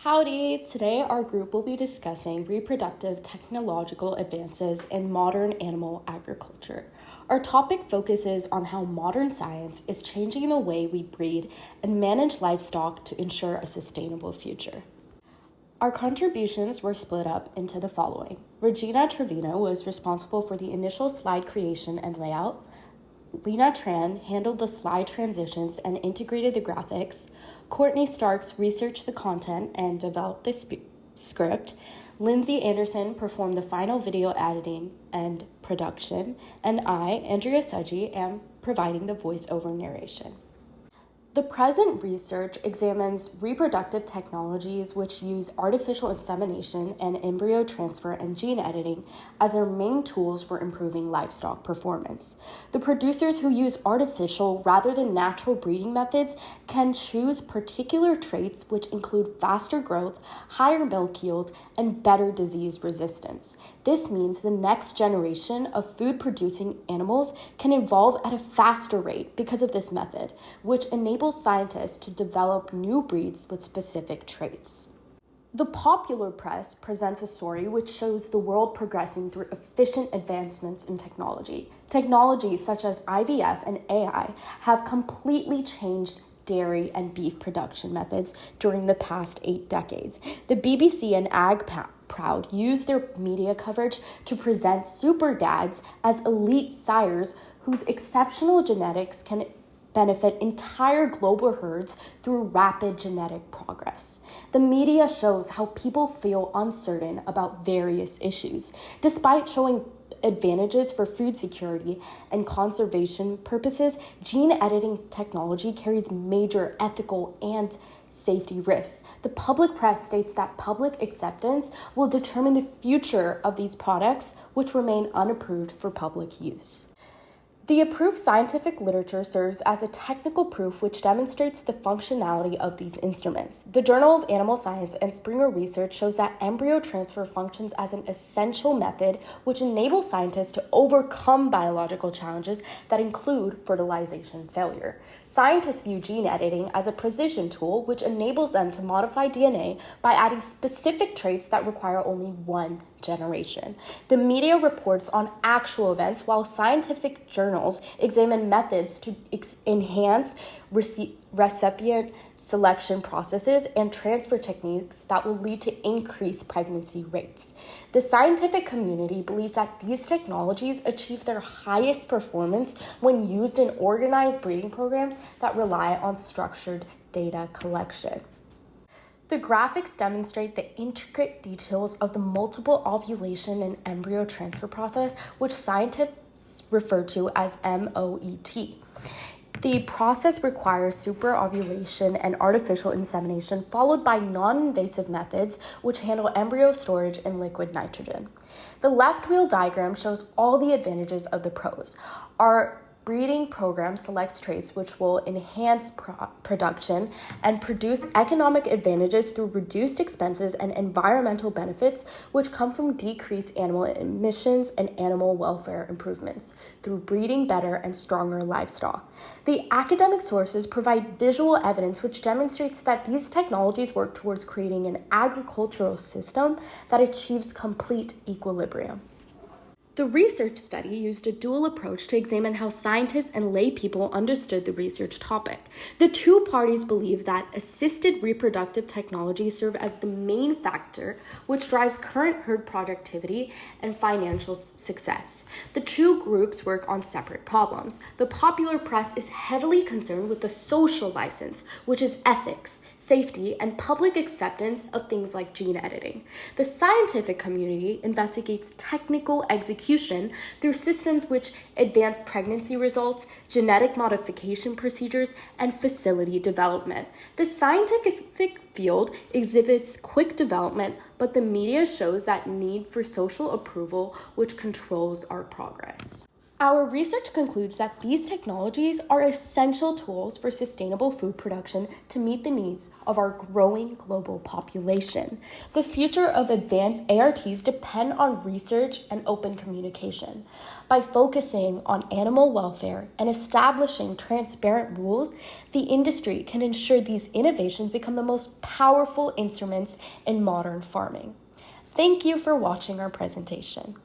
Howdy! Today our group will be discussing reproductive technological advances in modern animal agriculture. Our topic focuses on how modern science is changing the way we breed and manage livestock to ensure a sustainable future. Our contributions were split up into the following. Regina Trevino was responsible for the initial slide creation and layout. Lena Tran handled the slide transitions and integrated the graphics. Courtney Starks researched the content and developed the script. Lindsay Anderson performed the final video editing and production. And I, Andrea Sudgy, am providing the voiceover narration. The present research examines reproductive technologies which use artificial insemination and embryo transfer and gene editing as their main tools for improving livestock performance. The producers who use artificial rather than natural breeding methods can choose particular traits which include faster growth, higher milk yield, and better disease resistance. This means the next generation of food-producing animals can evolve at a faster rate because of this method, which enables scientists to develop new breeds with specific traits. The popular press presents a story which shows the world progressing through efficient advancements in technology. Technologies such as IVF and AI have completely changed dairy and beef production methods during the past 8 decades. The BBC and Ag Proud use their media coverage to present super dads as elite sires whose exceptional genetics can benefit entire global herds through rapid genetic progress. The media shows how people feel uncertain about various issues. Despite showing advantages for food security and conservation purposes, gene editing technology carries major ethical and safety risks. The public press states that public acceptance will determine the future of these products, which remain unapproved for public use. The approved scientific literature serves as a technical proof which demonstrates the functionality of these instruments. The Journal of Animal Science and Springer Research shows that embryo transfer functions as an essential method which enables scientists to overcome biological challenges that include fertilization failure. Scientists view gene editing as a precision tool which enables them to modify DNA by adding specific traits that require only one generation. The media reports on actual events while scientific journals examine methods to enhance recipient selection processes and transfer techniques that will lead to increased pregnancy rates. The scientific community believes that these technologies achieve their highest performance when used in organized breeding programs that rely on structured data collection. The graphics demonstrate the intricate details of the multiple ovulation and embryo transfer process, which scientists refer to as MOET. The process requires superovulation and artificial insemination, followed by non-invasive methods which handle embryo storage in liquid nitrogen. The left wheel diagram shows all the advantages of the pros. Our breeding program selects traits which will enhance production and produce economic advantages through reduced expenses and environmental benefits which come from decreased animal emissions and animal welfare improvements through breeding better and stronger livestock. The academic sources provide visual evidence which demonstrates that these technologies work towards creating an agricultural system that achieves complete equilibrium. The research study used a dual approach to examine how scientists and lay people understood the research topic. The two parties believe that assisted reproductive technologies serve as the main factor which drives current herd productivity and financial success. The two groups work on separate problems. The popular press is heavily concerned with the social license, which is ethics, safety, and public acceptance of things like gene editing. The scientific community investigates technical execution through systems which advance pregnancy results, genetic modification procedures, and facility development. The scientific field exhibits quick development, but the media shows that need for social approval which controls our progress. Our research concludes that these technologies are essential tools for sustainable food production to meet the needs of our growing global population. The future of advanced ARTs depend on research and open communication. By focusing on animal welfare and establishing transparent rules, the industry can ensure these innovations become the most powerful instruments in modern farming. Thank you for watching our presentation.